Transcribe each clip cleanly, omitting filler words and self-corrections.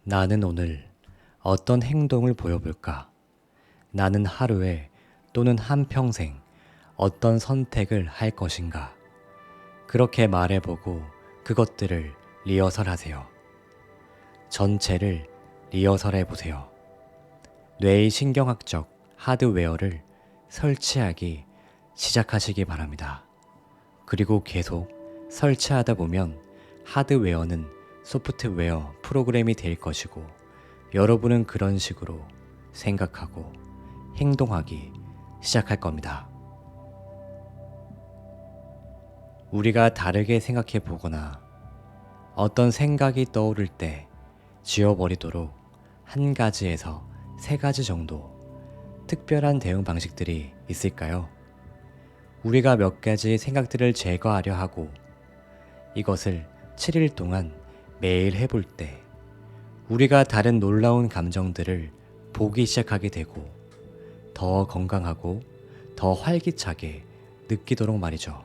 나는 오늘 어떤 행동을 보여볼까? 나는 하루에 또는 한평생 어떤 선택을 할 것인가? 그렇게 말해보고 그것들을 리허설 하세요. 전체를 리허설해 보세요. 뇌의 신경학적 하드웨어를 설치하기 시작하시기 바랍니다. 그리고 계속 설치하다 보면 하드웨어는 소프트웨어 프로그램이 될 것이고 여러분은 그런 식으로 생각하고 행동하기 시작할 겁니다. 우리가 다르게 생각해 보거나 어떤 생각이 떠오를 때 지워버리도록 한 가지에서 세 가지 정도 특별한 대응 방식들이 있을까요? 우리가 몇 가지 생각들을 제거하려 하고 이것을 7일 동안 매일 해볼 때 우리가 다른 놀라운 감정들을 보기 시작하게 되고 더 건강하고 더 활기차게 느끼도록 말이죠.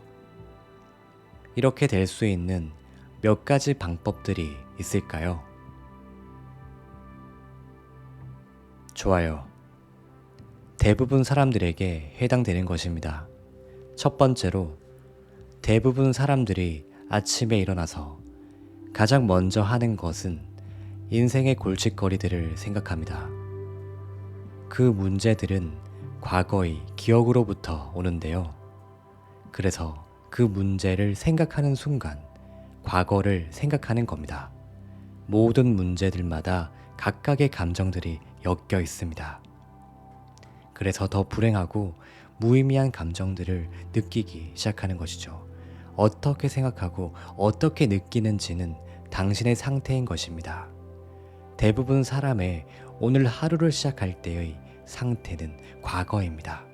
이렇게 될 수 있는 몇 가지 방법들이 있을까요? 좋아요. 대부분 사람들에게 해당되는 것입니다. 첫 번째로 대부분 사람들이 아침에 일어나서 가장 먼저 하는 것은 인생의 골칫거리들을 생각합니다. 그 문제들은 과거의 기억으로부터 오는데요. 그래서 그 문제를 생각하는 순간 과거를 생각하는 겁니다. 모든 문제들마다 각각의 감정들이 엮여 있습니다. 그래서 더 불행하고 무의미한 감정들을 느끼기 시작하는 것이죠. 어떻게 생각하고 어떻게 느끼는지는 당신의 상태인 것입니다. 대부분 사람의 오늘 하루를 시작할 때의 상태는 과거입니다.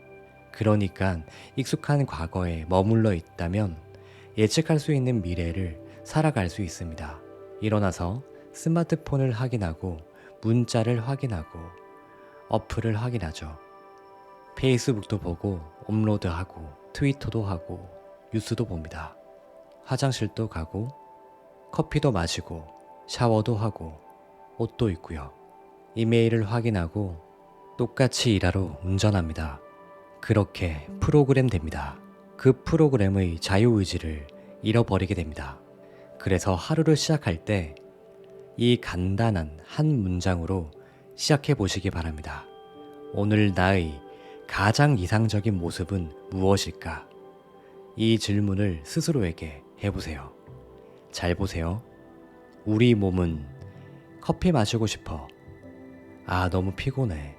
그러니까 익숙한 과거에 머물러 있다면 예측할 수 있는 미래를 살아갈 수 있습니다. 일어나서 스마트폰을 확인하고 문자를 확인하고 어플을 확인하죠. 페이스북도 보고 업로드하고 트위터도 하고 뉴스도 봅니다. 화장실도 가고 커피도 마시고 샤워도 하고 옷도 입고요. 이메일을 확인하고 똑같이 일하러 운전합니다. 그렇게 프로그램 됩니다. 그 프로그램의 자유의지를 잃어버리게 됩니다. 그래서 하루를 시작할 때 이 간단한 한 문장으로 시작해 보시기 바랍니다. 오늘 나의 가장 이상적인 모습은 무엇일까? 이 질문을 스스로에게 해보세요. 잘 보세요. 우리 몸은 커피 마시고 싶어. 아, 너무 피곤해.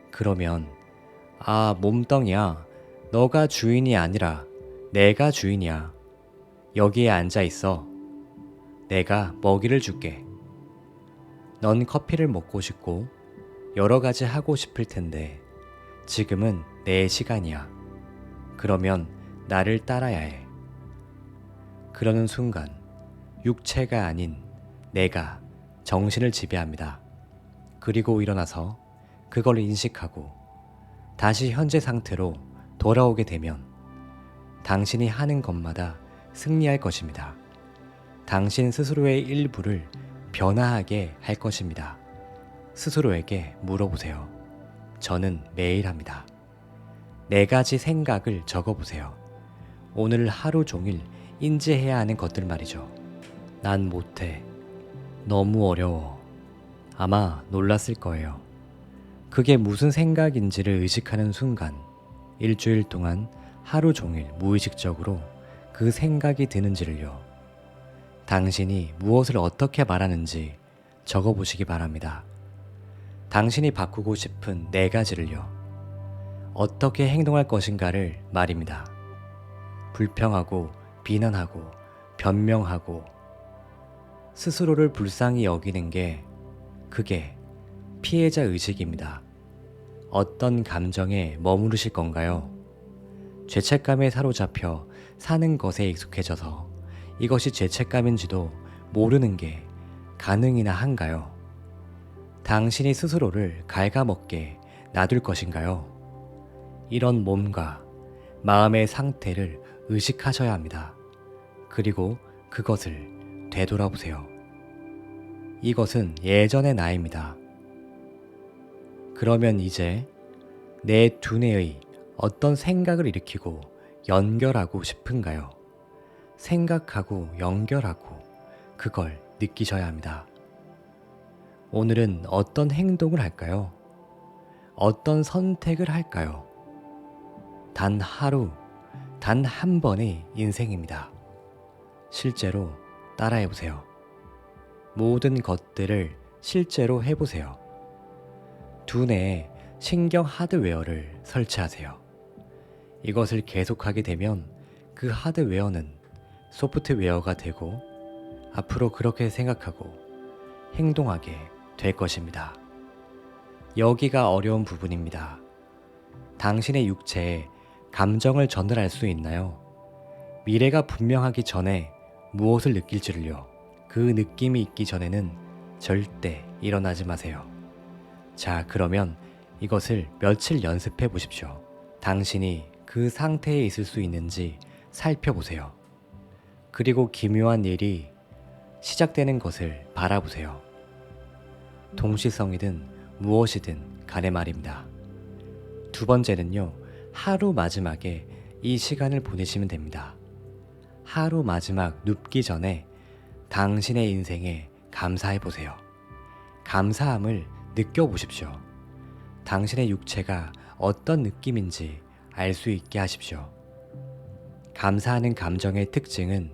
그러면 몸덩이야. 너가 주인이 아니라 내가 주인이야. 여기에 앉아 있어. 내가 먹이를 줄게. 넌 커피를 먹고 싶고 여러 가지 하고 싶을 텐데 지금은 내 시간이야. 그러면 나를 따라야 해. 그러는 순간 육체가 아닌 내가 정신을 지배합니다. 그리고 일어나서 그걸 인식하고 다시 현재 상태로 돌아오게 되면 당신이 하는 것마다 승리할 것입니다. 당신 스스로의 일부를 변화하게 할 것입니다. 스스로에게 물어보세요. 저는 매일 합니다. 4가지 생각을 적어보세요. 오늘 하루 종일 인지해야 하는 것들 말이죠. 난 못해. 너무 어려워. 아마 놀랐을 거예요. 그게 무슨 생각인지를 의식하는 순간 일주일 동안 하루 종일 무의식적으로 그 생각이 드는지를요. 당신이 무엇을 어떻게 말하는지 적어보시기 바랍니다. 당신이 바꾸고 싶은 4가지를요. 어떻게 행동할 것인가를 말입니다. 불평하고 비난하고 변명하고 스스로를 불쌍히 여기는 게 그게 피해자 의식입니다. 어떤 감정에 머무르실 건가요? 죄책감에 사로잡혀 사는 것에 익숙해져서 이것이 죄책감인지도 모르는 게 가능이나 한가요? 당신이 스스로를 갉아먹게 놔둘 것인가요? 이런 몸과 마음의 상태를 의식하셔야 합니다. 그리고 그것을 되돌아보세요. 이것은 예전의 나입니다. 그러면 이제 내 두뇌의 어떤 생각을 일으키고 연결하고 싶은가요? 생각하고 연결하고 그걸 느끼셔야 합니다. 오늘은 어떤 행동을 할까요? 어떤 선택을 할까요? 단 하루, 단 한 번의 인생입니다. 실제로 따라해보세요. 모든 것들을 실제로 해보세요. 두뇌에 신경 하드웨어를 설치하세요. 이것을 계속하게 되면 그 하드웨어는 소프트웨어가 되고 앞으로 그렇게 생각하고 행동하게 될 것입니다. 여기가 어려운 부분입니다. 당신의 육체에 감정을 전달할 수 있나요? 미래가 분명하기 전에 무엇을 느낄지를요. 그 느낌이 있기 전에는 절대 일어나지 마세요. 자, 그러면 이것을 며칠 연습해 보십시오. 당신이 그 상태에 있을 수 있는지 살펴보세요. 그리고 기묘한 일이 시작되는 것을 바라보세요. 동시성이든 무엇이든 간에 말입니다. 두 번째는요, 하루 마지막에 이 시간을 보내시면 됩니다. 하루 마지막 눕기 전에 당신의 인생에 감사해 보세요. 감사함을 느껴보십시오. 당신의 육체가 어떤 느낌인지 알 수 있게 하십시오. 감사하는 감정의 특징은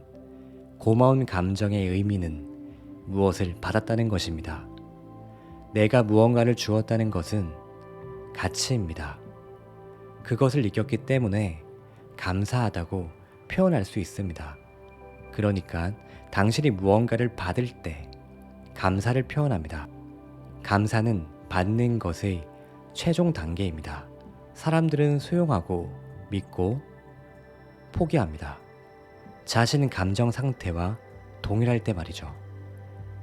고마운 감정의 의미는 무엇을 받았다는 것입니다. 내가 무언가를 주었다는 것은 가치입니다. 그것을 느꼈기 때문에 감사하다고 표현할 수 있습니다. 그러니까 당신이 무언가를 받을 때 감사를 표현합니다. 감사는 받는 것의 최종 단계입니다. 사람들은 수용하고 믿고 포기합니다. 자신 감정 상태와 동일할 때 말이죠.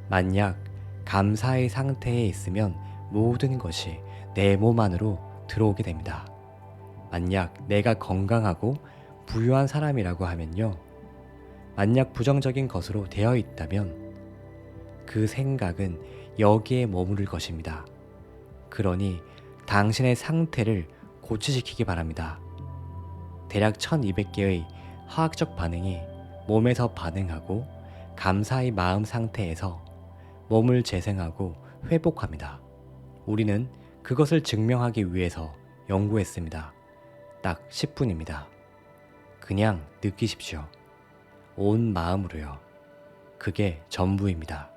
만약 감사의 상태에 있으면 모든 것이 내 몸 안으로 들어오게 됩니다. 만약 내가 건강하고 부유한 사람이라고 하면요. 만약 부정적인 것으로 되어 있다면 그 생각은 여기에 머무를 것입니다. 그러니 당신의 상태를 고치시키기 바랍니다. 대략 1200개의 화학적 반응이 몸에서 반응하고 감사의 마음 상태에서 몸을 재생하고 회복합니다. 우리는 그것을 증명하기 위해서 연구했습니다. 딱 10분입니다. 그냥 느끼십시오. 온 마음으로요. 그게 전부입니다.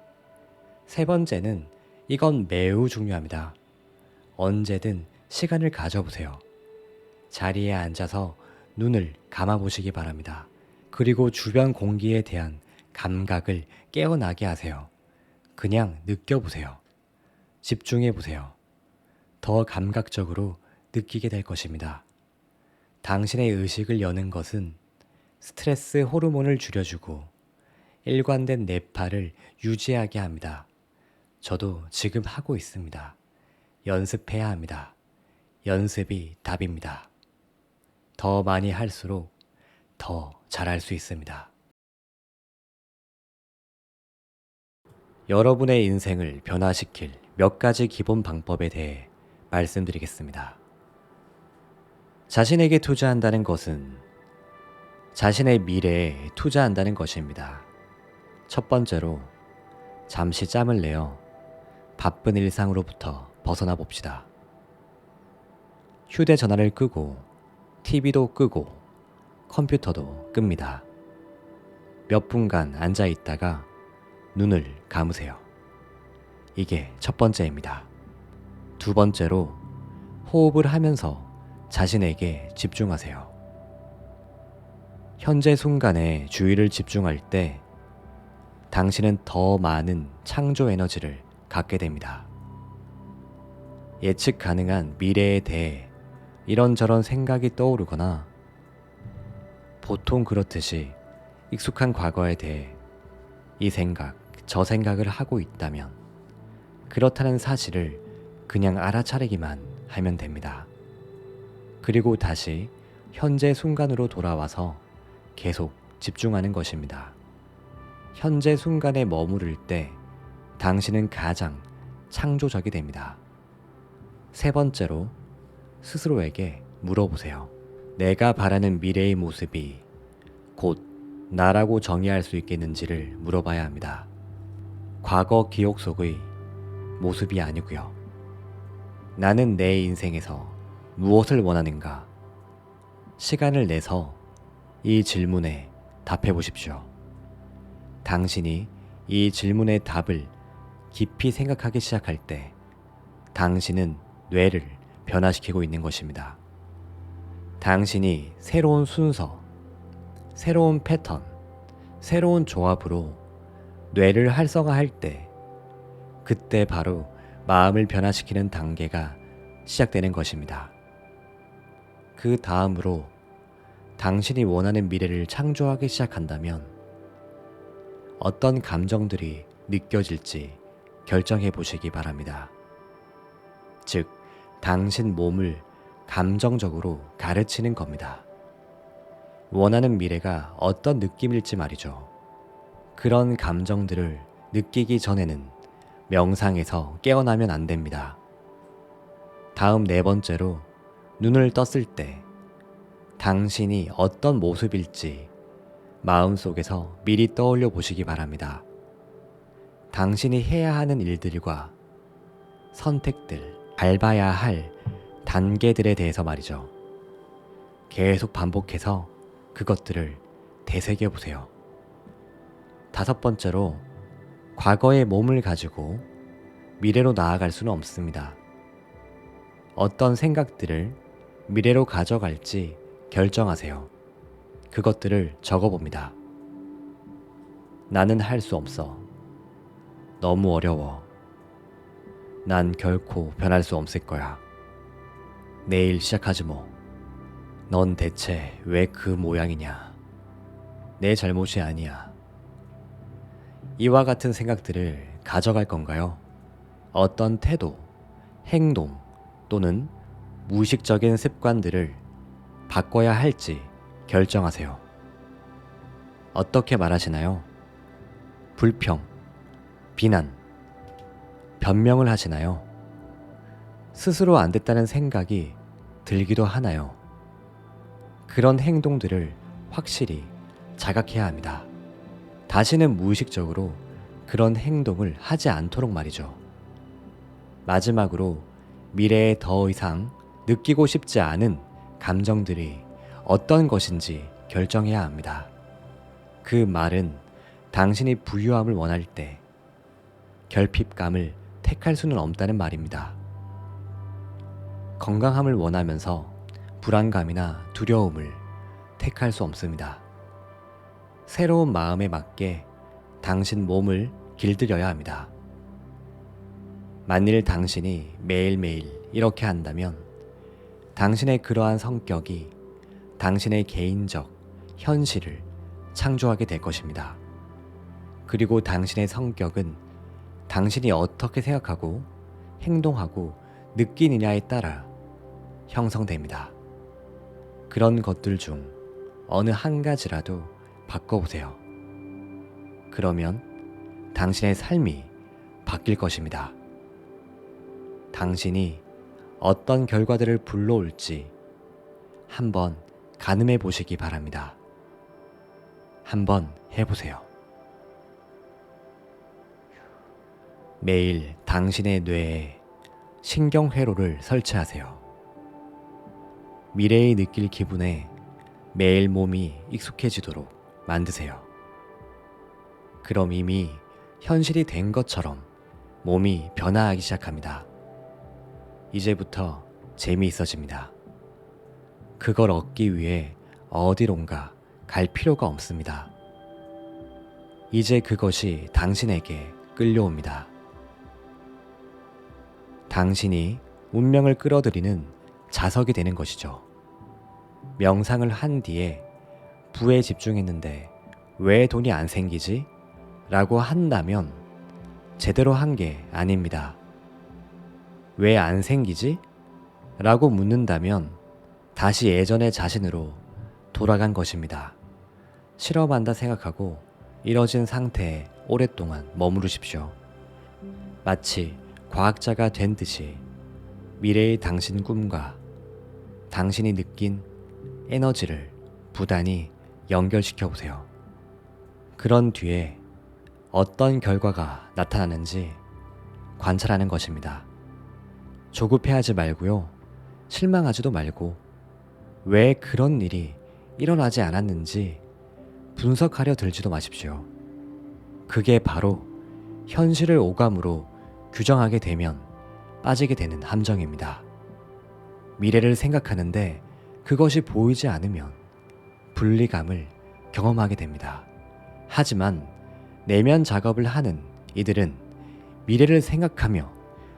세 번째는 이건 매우 중요합니다. 언제든 시간을 가져보세요. 자리에 앉아서 눈을 감아보시기 바랍니다. 그리고 주변 공기에 대한 감각을 깨어나게 하세요. 그냥 느껴보세요. 집중해보세요. 더 감각적으로 느끼게 될 것입니다. 당신의 의식을 여는 것은 스트레스 호르몬을 줄여주고 일관된 뇌파를 유지하게 합니다. 저도 지금 하고 있습니다. 연습해야 합니다. 연습이 답입니다. 더 많이 할수록 더 잘할 수 있습니다. 여러분의 인생을 변화시킬 몇 가지 기본 방법에 대해 말씀드리겠습니다. 자신에게 투자한다는 것은 자신의 미래에 투자한다는 것입니다. 첫 번째로 잠시 짬을 내어 바쁜 일상으로부터 벗어나 봅시다. 휴대전화를 끄고 TV도 끄고 컴퓨터도 끕니다. 몇 분간 앉아 있다가 눈을 감으세요. 이게 첫 번째입니다. 두 번째로 호흡을 하면서 자신에게 집중하세요. 현재 순간에 주의를 집중할 때 당신은 더 많은 창조 에너지를 갖게 됩니다. 예측 가능한 미래에 대해 이런저런 생각이 떠오르거나 보통 그렇듯이 익숙한 과거에 대해 이 생각, 저 생각을 하고 있다면 그렇다는 사실을 그냥 알아차리기만 하면 됩니다. 그리고 다시 현재 순간으로 돌아와서 계속 집중하는 것입니다. 현재 순간에 머무를 때 당신은 가장 창조적이 됩니다. 세 번째로 스스로에게 물어보세요. 내가 바라는 미래의 모습이 곧 나라고 정의할 수 있겠는지를 물어봐야 합니다. 과거 기억 속의 모습이 아니고요. 나는 내 인생에서 무엇을 원하는가? 시간을 내서 이 질문에 답해 보십시오. 당신이 이 질문의 답을 깊이 생각하기 시작할 때 당신은 뇌를 변화시키고 있는 것입니다. 당신이 새로운 순서, 새로운 패턴, 새로운 조합으로 뇌를 활성화할 때 그때 바로 마음을 변화시키는 단계가 시작되는 것입니다. 그 다음으로 당신이 원하는 미래를 창조하기 시작한다면 어떤 감정들이 느껴질지 결정해 보시기 바랍니다. 즉, 당신 몸을 감정적으로 가르치는 겁니다. 원하는 미래가 어떤 느낌일지 말이죠. 그런 감정들을 느끼기 전에는 명상에서 깨어나면 안 됩니다. 다음 네 번째로 눈을 떴을 때 당신이 어떤 모습일지 마음속에서 미리 떠올려 보시기 바랍니다. 당신이 해야 하는 일들과 선택들, 밟아야 할 단계들에 대해서 말이죠. 계속 반복해서 그것들을 되새겨 보세요. 다섯 번째로 과거의 몸을 가지고 미래로 나아갈 수는 없습니다. 어떤 생각들을 미래로 가져갈지 결정하세요. 그것들을 적어봅니다. 나는 할 수 없어. 너무 어려워. 난 결코 변할 수 없을 거야. 내일 시작하지 뭐. 넌 대체 왜 그 모양이냐. 내 잘못이 아니야. 이와 같은 생각들을 가져갈 건가요? 어떤 태도, 행동 또는 무의식적인 습관들을 바꿔야 할지 결정하세요. 어떻게 말하시나요? 불평, 비난, 변명을 하시나요? 스스로 안 됐다는 생각이 들기도 하나요? 그런 행동들을 확실히 자각해야 합니다. 다시는 무의식적으로 그런 행동을 하지 않도록 말이죠. 마지막으로 미래에 더 이상 느끼고 싶지 않은 감정들이 어떤 것인지 결정해야 합니다. 그 말은 당신이 부유함을 원할 때 결핍감을 택할 수는 없다는 말입니다. 건강함을 원하면서 불안감이나 두려움을 택할 수 없습니다. 새로운 마음에 맞게 당신 몸을 길들여야 합니다. 만일 당신이 매일매일 이렇게 한다면 당신의 그러한 성격이 당신의 개인적 현실을 창조하게 될 것입니다. 그리고 당신의 성격은 당신이 어떻게 생각하고 행동하고 느끼느냐에 따라 형성됩니다. 그런 것들 중 어느 한 가지라도 바꿔보세요. 그러면 당신의 삶이 바뀔 것입니다. 당신이 어떤 결과들을 불러올지 한번 가늠해 보시기 바랍니다. 한번 해보세요. 매일 당신의 뇌에 신경회로를 설치하세요. 미래의 느낄 기분에 매일 몸이 익숙해지도록 만드세요. 그럼 이미 현실이 된 것처럼 몸이 변화하기 시작합니다. 이제부터 재미있어집니다. 그걸 얻기 위해 어디론가 갈 필요가 없습니다. 이제 그것이 당신에게 끌려옵니다. 당신이 운명을 끌어들이는 자석이 되는 것이죠. 명상을 한 뒤에 부에 집중했는데 왜 돈이 안 생기지? 라고 한다면 제대로 한 게 아닙니다. 왜 안 생기지? 라고 묻는다면 다시 예전의 자신으로 돌아간 것입니다. 실험한다 생각하고 이뤄진 상태에 오랫동안 머무르십시오. 마치 과학자가 된 듯이 미래의 당신 꿈과 당신이 느낀 에너지를 부단히 연결시켜 보세요. 그런 뒤에 어떤 결과가 나타나는지 관찰하는 것입니다. 조급해하지 말고요. 실망하지도 말고 왜 그런 일이 일어나지 않았는지 분석하려 들지도 마십시오. 그게 바로 현실을 오감으로 규정하게 되면 빠지게 되는 함정입니다. 미래를 생각하는데 그것이 보이지 않으면 분리감을 경험하게 됩니다. 하지만 내면 작업을 하는 이들은 미래를 생각하며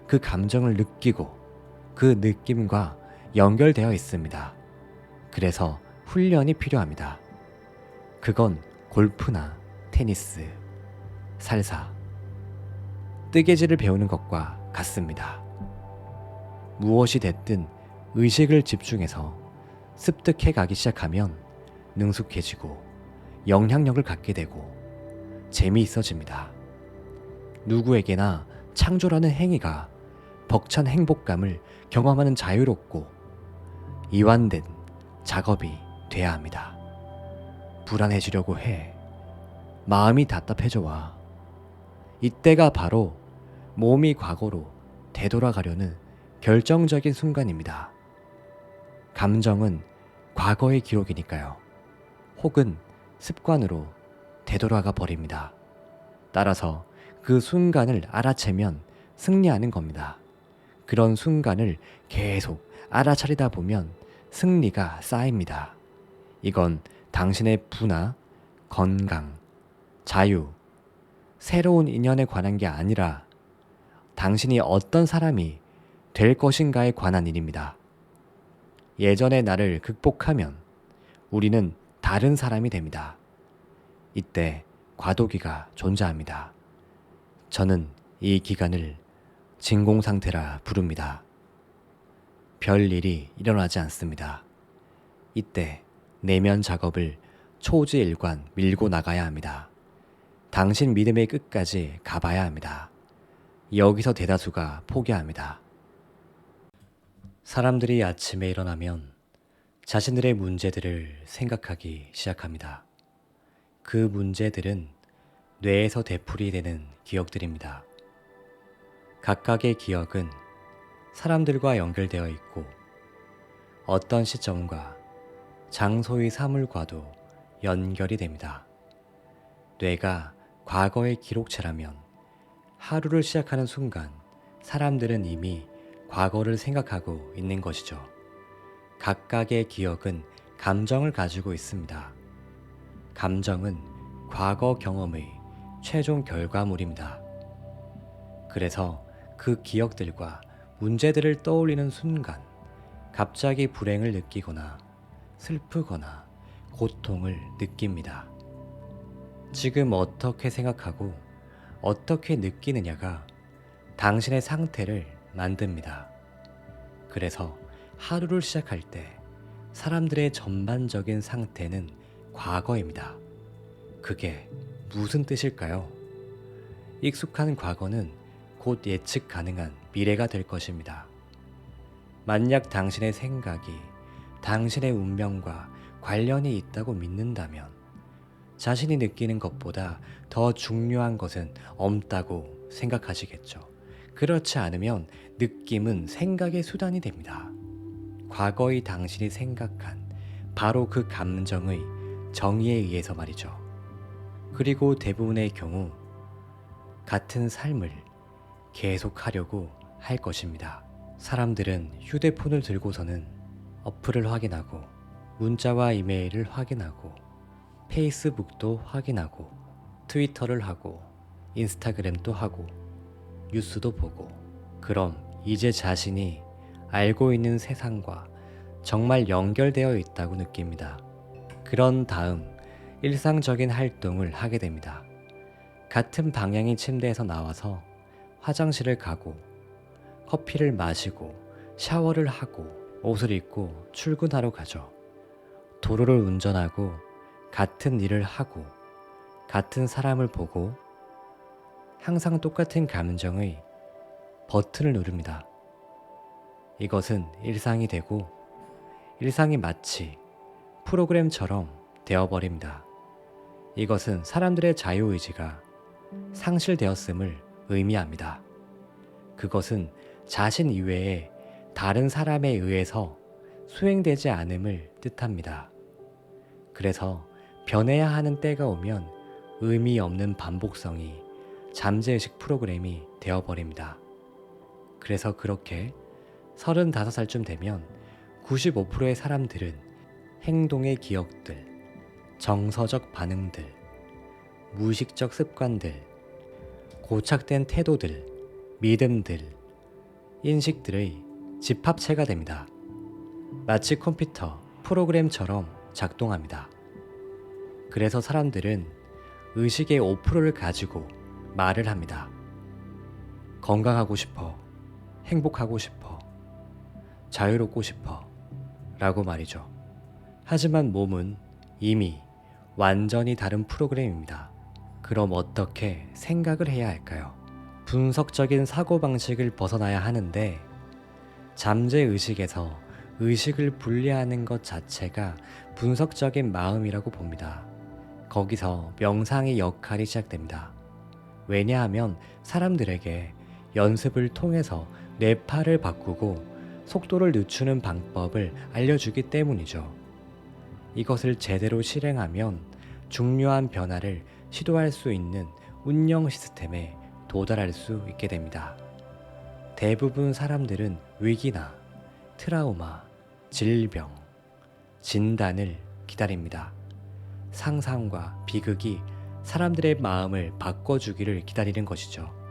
그 감정을 느끼고 그 느낌과 연결되어 있습니다. 그래서 훈련이 필요합니다. 그건 골프나 테니스, 살사, 뜨개질을 배우는 것과 같습니다. 무엇이 됐든 의식을 집중해서 습득해 가기 시작하면 능숙해지고 영향력을 갖게 되고 재미있어집니다. 누구에게나 창조라는 행위가 벅찬 행복감을 경험하는 자유롭고 이완된 작업이 돼야 합니다. 불안해지려고 해. 마음이 답답해져와. 이때가 바로 몸이 과거로 되돌아가려는 결정적인 순간입니다. 감정은 과거의 기록이니까요. 혹은 습관으로 되돌아가 버립니다. 따라서 그 순간을 알아채면 승리하는 겁니다. 그런 순간을 계속 알아차리다 보면 승리가 쌓입니다. 이건 당신의 부나 건강, 자유, 새로운 인연에 관한 게 아니라 당신이 어떤 사람이 될 것인가에 관한 일입니다. 예전의 나를 극복하면 우리는 다른 사람이 됩니다. 이때 과도기가 존재합니다. 저는 이 기간을 진공 상태라 부릅니다. 별 일이 일어나지 않습니다. 이때 내면 작업을 초지일관 밀고 나가야 합니다. 당신 믿음의 끝까지 가봐야 합니다. 여기서 대다수가 포기합니다. 사람들이 아침에 일어나면 자신들의 문제들을 생각하기 시작합니다. 그 문제들은 뇌에서 되풀이 되는 기억들입니다. 각각의 기억은 사람들과 연결되어 있고 어떤 시점과 장소의 사물과도 연결이 됩니다. 뇌가 과거의 기록체라면 하루를 시작하는 순간 사람들은 이미 과거를 생각하고 있는 것이죠. 각각의 기억은 감정을 가지고 있습니다. 감정은 과거 경험의 최종 결과물입니다. 그래서 그 기억들과 문제들을 떠올리는 순간 갑자기 불행을 느끼거나 슬프거나 고통을 느낍니다. 지금 어떻게 생각하고 어떻게 느끼느냐가 당신의 상태를 만듭니다. 그래서 하루를 시작할 때 사람들의 전반적인 상태는 과거입니다. 그게 무슨 뜻일까요? 익숙한 과거는 곧 예측 가능한 미래가 될 것입니다. 만약 당신의 생각이 당신의 운명과 관련이 있다고 믿는다면 자신이 느끼는 것보다 더 중요한 것은 없다고 생각하시겠죠. 그렇지 않으면 느낌은 생각의 수단이 됩니다. 과거의 당신이 생각한 바로 그 감정의 정의에 의해서 말이죠. 그리고 대부분의 경우 같은 삶을 계속하려고 할 것입니다. 사람들은 휴대폰을 들고서는 어플을 확인하고 문자와 이메일을 확인하고 페이스북도 확인하고 트위터를 하고 인스타그램도 하고 뉴스도 보고 그럼 이제 자신이 알고 있는 세상과 정말 연결되어 있다고 느낍니다. 그런 다음 일상적인 활동을 하게 됩니다. 같은 방향의 침대에서 나와서 화장실을 가고 커피를 마시고 샤워를 하고 옷을 입고 출근하러 가죠. 도로를 운전하고 같은 일을 하고 같은 사람을 보고 항상 똑같은 감정의 버튼을 누릅니다. 이것은 일상이 되고 일상이 마치 프로그램처럼 되어버립니다. 이것은 사람들의 자유의지가 상실되었음을 의미합니다. 그것은 자신 이외에 다른 사람에 의해서 수행되지 않음을 뜻합니다. 그래서 변해야 하는 때가 오면 의미 없는 반복성이 잠재의식 프로그램이 되어버립니다. 그래서 그렇게 35살쯤 되면 95%의 사람들은 행동의 기억들, 정서적 반응들, 무의식적 습관들, 고착된 태도들, 믿음들, 인식들의 집합체가 됩니다. 마치 컴퓨터 프로그램처럼 작동합니다. 그래서 사람들은 의식의 5%를 가지고 말을 합니다. 건강하고 싶어, 행복하고 싶어, 자유롭고 싶어 라고 말이죠. 하지만 몸은 이미 완전히 다른 프로그램입니다. 그럼 어떻게 생각을 해야 할까요? 분석적인 사고방식을 벗어나야 하는데 잠재의식에서 의식을 분리하는 것 자체가 분석적인 마음이라고 봅니다. 거기서 명상의 역할이 시작됩니다. 왜냐하면 사람들에게 연습을 통해서 뇌파를 바꾸고 속도를 늦추는 방법을 알려주기 때문이죠. 이것을 제대로 실행하면 중요한 변화를 시도할 수 있는 운영 시스템에 도달할 수 있게 됩니다. 대부분 사람들은 위기나 트라우마, 질병, 진단을 기다립니다. 상상과 비극이 사람들의 마음을 바꿔주기를 기다리는 것이죠.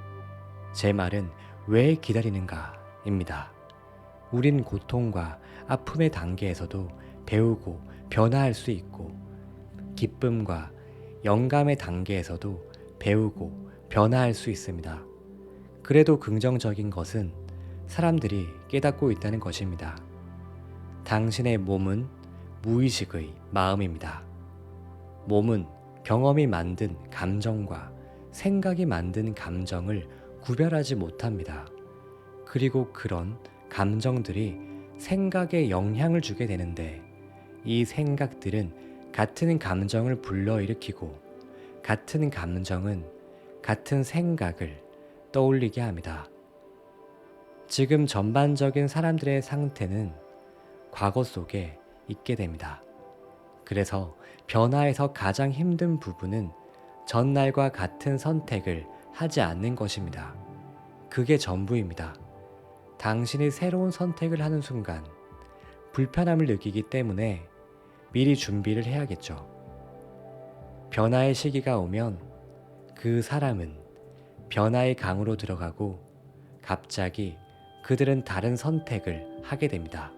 제 말은 왜 기다리는가입니다. 우린 고통과 아픔의 단계에서도 배우고 변화할 수 있고 기쁨과 영감의 단계에서도 배우고 변화할 수 있습니다. 그래도 긍정적인 것은 사람들이 깨닫고 있다는 것입니다. 당신의 몸은 무의식의 마음입니다. 몸은 경험이 만든 감정과 생각이 만든 감정을 구별하지 못합니다. 그리고 그런 감정들이 생각에 영향을 주게 되는데 이 생각들은 같은 감정을 불러일으키고 같은 감정은 같은 생각을 떠올리게 합니다. 지금 전반적인 사람들의 상태는 과거 속에 있게 됩니다. 그래서 변화에서 가장 힘든 부분은 전날과 같은 선택을 하지 않는 것입니다. 그게 전부입니다. 당신이 새로운 선택을 하는 순간 불편함을 느끼기 때문에 미리 준비를 해야겠죠. 변화의 시기가 오면 그 사람은 변화의 강으로 들어가고 갑자기 그들은 다른 선택을 하게 됩니다.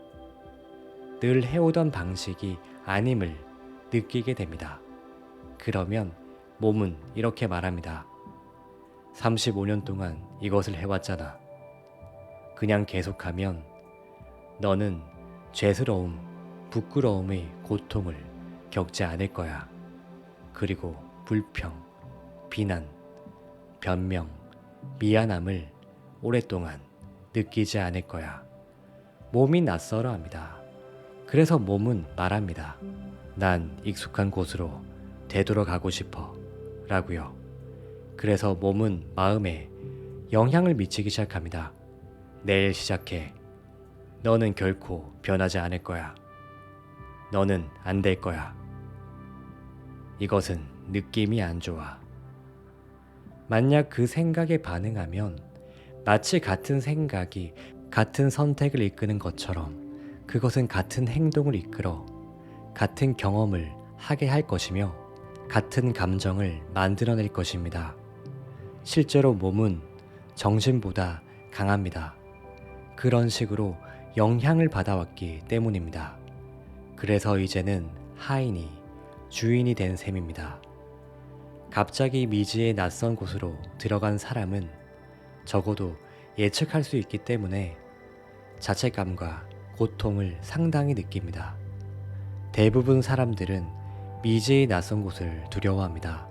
늘 해오던 방식이 아님을 느끼게 됩니다. 그러면 몸은 이렇게 말합니다. 35년 동안 이것을 해왔잖아. 그냥 계속하면 너는 죄스러움, 부끄러움의 고통을 겪지 않을 거야. 그리고 불평, 비난, 변명, 미안함을 오랫동안 느끼지 않을 거야. 몸이 낯설어 합니다. 그래서 몸은 말합니다. 난 익숙한 곳으로 되돌아가고 싶어 라고요. 그래서 몸은 마음에 영향을 미치기 시작합니다. 내일 시작해. 너는 결코 변하지 않을 거야. 너는 안 될 거야. 이것은 느낌이 안 좋아. 만약 그 생각에 반응하면 마치 같은 생각이 같은 선택을 이끄는 것처럼 그것은 같은 행동을 이끌어 같은 경험을 하게 할 것이며 같은 감정을 만들어낼 것입니다. 실제로 몸은 정신보다 강합니다. 그런 식으로 영향을 받아왔기 때문입니다. 그래서 이제는 하인이 주인이 된 셈입니다. 갑자기 미지의 낯선 곳으로 들어간 사람은 적어도 예측할 수 있기 때문에 자책감과 고통을 상당히 느낍니다. 대부분 사람들은 미지의 낯선 곳을 두려워합니다.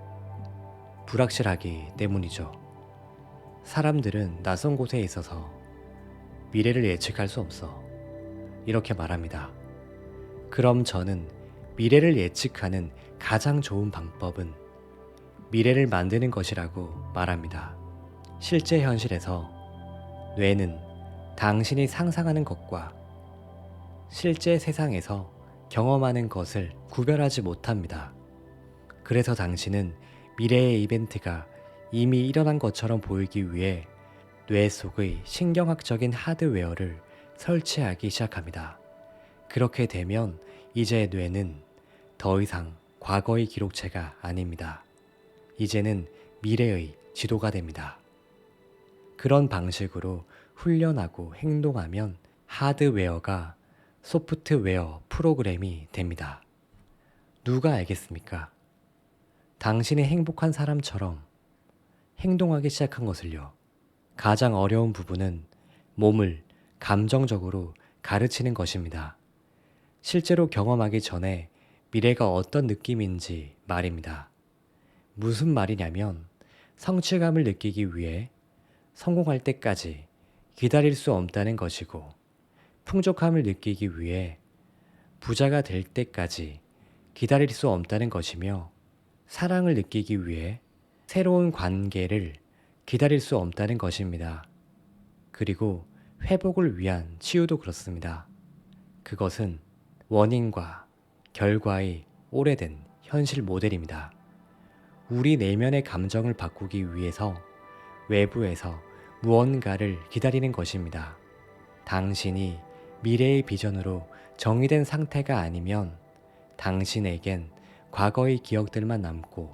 불확실하기 때문이죠. 사람들은 낯선 곳에 있어서 미래를 예측할 수 없어. 이렇게 말합니다. 그럼 저는 미래를 예측하는 가장 좋은 방법은 미래를 만드는 것이라고 말합니다. 실제 현실에서 뇌는 당신이 상상하는 것과 실제 세상에서 경험하는 것을 구별하지 못합니다. 그래서 당신은 미래의 이벤트가 이미 일어난 것처럼 보이기 위해 뇌 속의 신경학적인 하드웨어를 설치하기 시작합니다. 그렇게 되면 이제 뇌는 더 이상 과거의 기록체가 아닙니다. 이제는 미래의 지도가 됩니다. 그런 방식으로 훈련하고 행동하면 하드웨어가 소프트웨어 프로그램이 됩니다. 누가 알겠습니까? 당신이 행복한 사람처럼 행동하기 시작한 것을요. 가장 어려운 부분은 몸을 감정적으로 가르치는 것입니다. 실제로 경험하기 전에 미래가 어떤 느낌인지 말입니다. 무슨 말이냐면 성취감을 느끼기 위해 성공할 때까지 기다릴 수 없다는 것이고, 풍족함을 느끼기 위해 부자가 될 때까지 기다릴 수 없다는 것이며, 사랑을 느끼기 위해 새로운 관계를 기다릴 수 없다는 것입니다. 그리고 회복을 위한 치유도 그렇습니다. 그것은 원인과 결과의 오래된 현실 모델입니다. 우리 내면의 감정을 바꾸기 위해서 외부에서 무언가를 기다리는 것입니다. 당신이 미래의 비전으로 정의된 상태가 아니면 당신에겐 과거의 기억들만 남고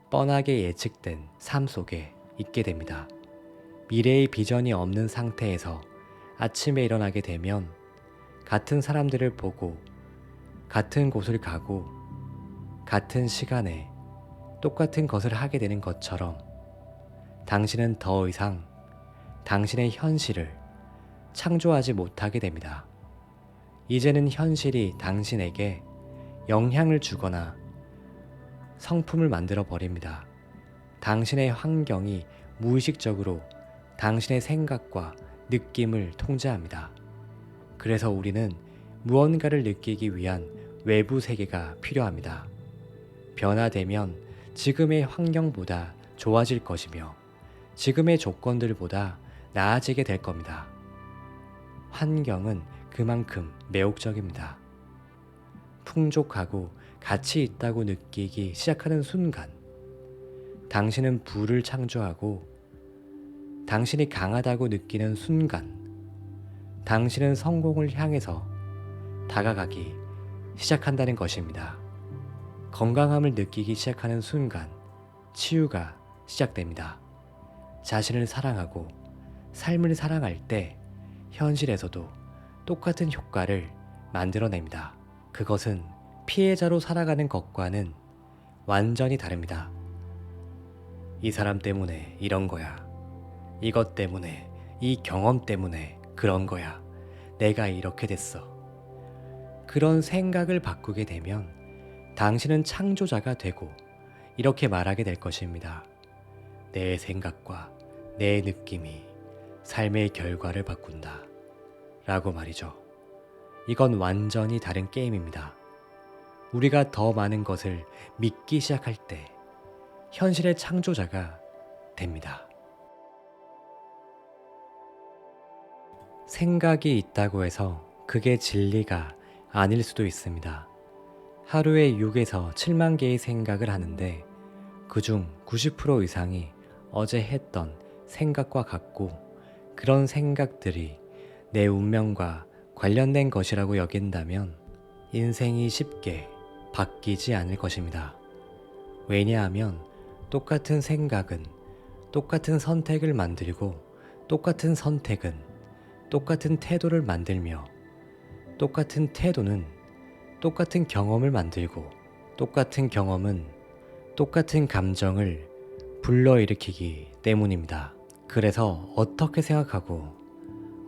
뻔하게 예측된 삶 속에 있게 됩니다. 미래의 비전이 없는 상태에서 아침에 일어나게 되면 같은 사람들을 보고 같은 곳을 가고 같은 시간에 똑같은 것을 하게 되는 것처럼 당신은 더 이상 당신의 현실을 창조하지 못하게 됩니다. 이제는 현실이 당신에게 영향을 주거나 성품을 만들어 버립니다. 당신의 환경이 무의식적으로 당신의 생각과 느낌을 통제합니다. 그래서 우리는 무언가를 느끼기 위한 외부 세계가 필요합니다. 변화되면 지금의 환경보다 좋아질 것이며 지금의 조건들보다 나아지게 될 겁니다. 환경은 그만큼 매혹적입니다. 풍족하고 가치 있다고 느끼기 시작하는 순간, 당신은 부를 창조하고 당신이 강하다고 느끼는 순간, 당신은 성공을 향해서 다가가기 시작한다는 것입니다. 건강함을 느끼기 시작하는 순간 치유가 시작됩니다. 자신을 사랑하고 삶을 사랑할 때 현실에서도 똑같은 효과를 만들어냅니다. 그것은 피해자로 살아가는 것과는 완전히 다릅니다. 이 사람 때문에 이런 거야. 이것 때문에, 이 경험 때문에 그런 거야. 내가 이렇게 됐어. 그런 생각을 바꾸게 되면 당신은 창조자가 되고 이렇게 말하게 될 것입니다. 내 생각과 내 느낌이 삶의 결과를 바꾼다. 라고 말이죠. 이건 완전히 다른 게임입니다. 우리가 더 많은 것을 믿기 시작할 때 현실의 창조자가 됩니다. 생각이 있다고 해서 그게 진리가 아닐 수도 있습니다. 하루에 6에서 7만 개의 생각을 하는데 그중 90% 이상이 어제 했던 생각과 같고, 그런 생각들이 내 운명과 관련된 것이라고 여긴다면 인생이 쉽게 바뀌지 않을 것입니다. 왜냐하면 똑같은 생각은 똑같은 선택을 만들고, 똑같은 선택은 똑같은 태도를 만들며, 똑같은 태도는 똑같은 경험을 만들고, 똑같은 경험은 똑같은 감정을 불러일으키기 때문입니다. 그래서 어떻게 생각하고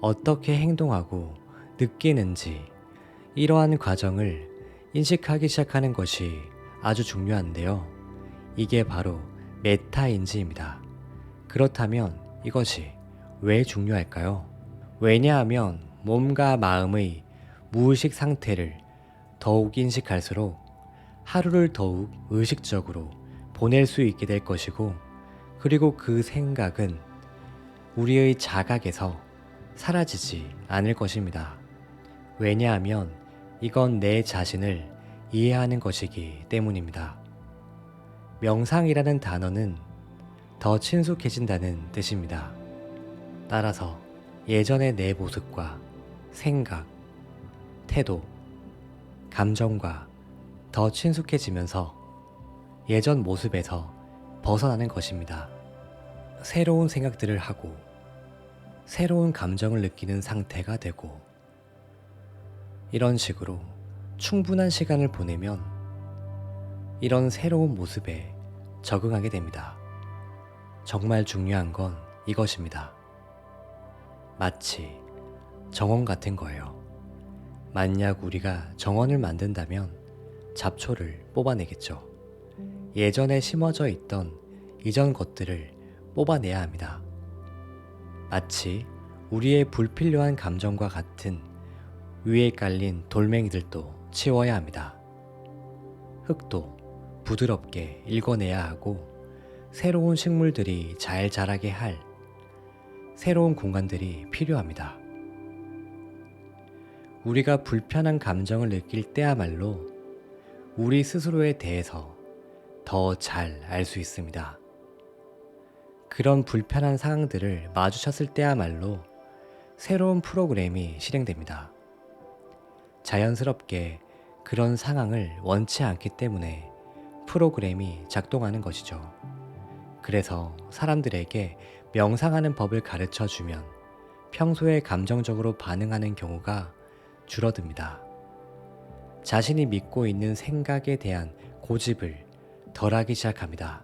어떻게 행동하고 느끼는지, 이러한 과정을 인식하기 시작하는 것이 아주 중요한데요. 이게 바로 메타인지입니다. 그렇다면 이것이 왜 중요할까요? 왜냐하면 몸과 마음의 무의식 상태를 더욱 인식할수록 하루를 더욱 의식적으로 보낼 수 있게 될 것이고, 그리고 그 생각은 우리의 자각에서 사라지지 않을 것입니다. 왜냐하면 이건 내 자신을 이해하는 것이기 때문입니다. 명상이라는 단어는 더 친숙해진다는 뜻입니다. 따라서 예전의 내 모습과 생각, 태도, 감정과 더 친숙해지면서 예전 모습에서 벗어나는 것입니다. 새로운 생각들을 하고 새로운 감정을 느끼는 상태가 되고, 이런 식으로 충분한 시간을 보내면 이런 새로운 모습에 적응하게 됩니다. 정말 중요한 건 이것입니다. 마치 정원 같은 거예요. 만약 우리가 정원을 만든다면 잡초를 뽑아내겠죠. 예전에 심어져 있던 이전 것들을 뽑아내야 합니다. 마치 우리의 불필요한 감정과 같은 위에 깔린 돌멩이들도 치워야 합니다. 흙도 부드럽게 일궈내야 하고, 새로운 식물들이 잘 자라게 할 새로운 공간들이 필요합니다. 우리가 불편한 감정을 느낄 때야말로 우리 스스로에 대해서 더 잘 알 수 있습니다. 그런 불편한 상황들을 마주쳤을 때야말로 새로운 프로그램이 실행됩니다. 자연스럽게 그런 상황을 원치 않기 때문에 프로그램이 작동하는 것이죠. 그래서 사람들에게 명상하는 법을 가르쳐 주면 평소에 감정적으로 반응하는 경우가 줄어듭니다. 자신이 믿고 있는 생각에 대한 고집을 덜하기 시작합니다.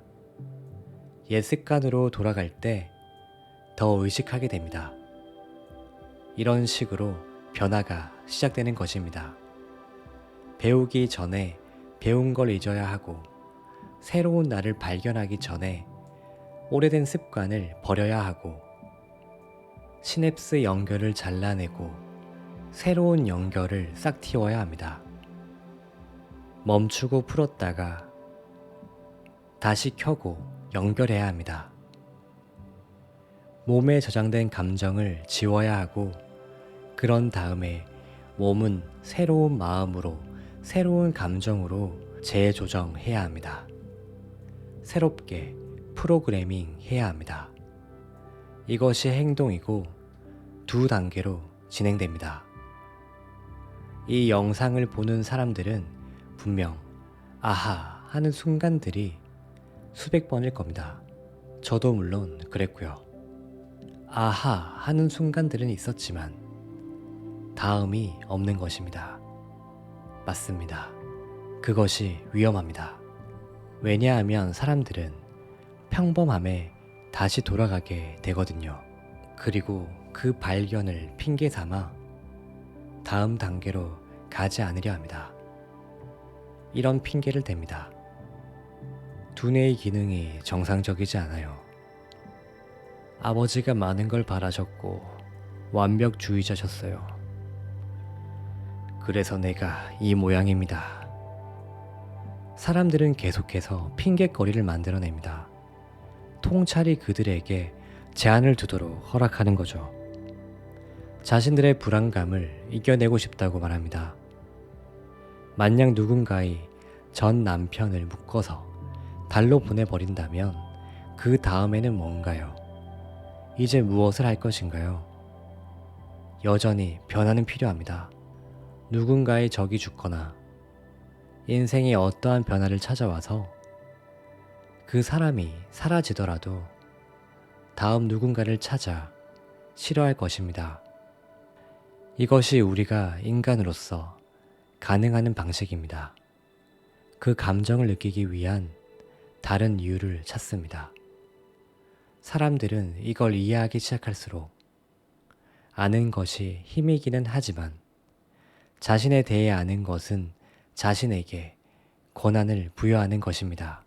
옛 습관으로 돌아갈 때 더 의식하게 됩니다. 이런 식으로 변화가 시작되는 것입니다. 배우기 전에 배운 걸 잊어야 하고, 새로운 나를 발견하기 전에 오래된 습관을 버려야 하고, 시냅스 연결을 잘라내고 새로운 연결을 싹 틔워야 합니다. 멈추고 풀었다가 다시 켜고 연결해야 합니다. 몸에 저장된 감정을 지워야 하고, 그런 다음에 몸은 새로운 마음으로, 새로운 감정으로 재조정해야 합니다. 새롭게 프로그래밍 해야 합니다. 이것이 행동이고 2단계로 진행됩니다. 이 영상을 보는 사람들은 분명 아하 하는 순간들이 수백 번일 겁니다. 저도 물론 그랬고요. 아하 하는 순간들은 있었지만 다음이 없는 것입니다. 맞습니다. 그것이 위험합니다. 왜냐하면 사람들은 평범함에 다시 돌아가게 되거든요. 그리고 그 발견을 핑계 삼아 다음 단계로 가지 않으려 합니다. 이런 핑계를 댑니다. 두뇌의 기능이 정상적이지 않아요. 아버지가 많은 걸 바라셨고 완벽주의자셨어요. 그래서 내가 이 모양입니다. 사람들은 계속해서 핑계거리를 만들어냅니다. 통찰이 그들에게 제한을 두도록 허락하는 거죠. 자신들의 불안감을 이겨내고 싶다고 말합니다. 만약 누군가의 전 남편을 묶어서 달로 보내버린다면 그 다음에는 뭔가요? 이제 무엇을 할 것인가요? 여전히 변화는 필요합니다. 누군가의 적이 죽거나 인생에 어떠한 변화를 찾아와서 그 사람이 사라지더라도 다음 누군가를 찾아 싫어할 것입니다. 이것이 우리가 인간으로서 가능하는 방식입니다. 그 감정을 느끼기 위한 다른 이유를 찾습니다. 사람들은 이걸 이해하기 시작할수록 아는 것이 힘이기는 하지만 자신에 대해 아는 것은 자신에게 권한을 부여하는 것입니다.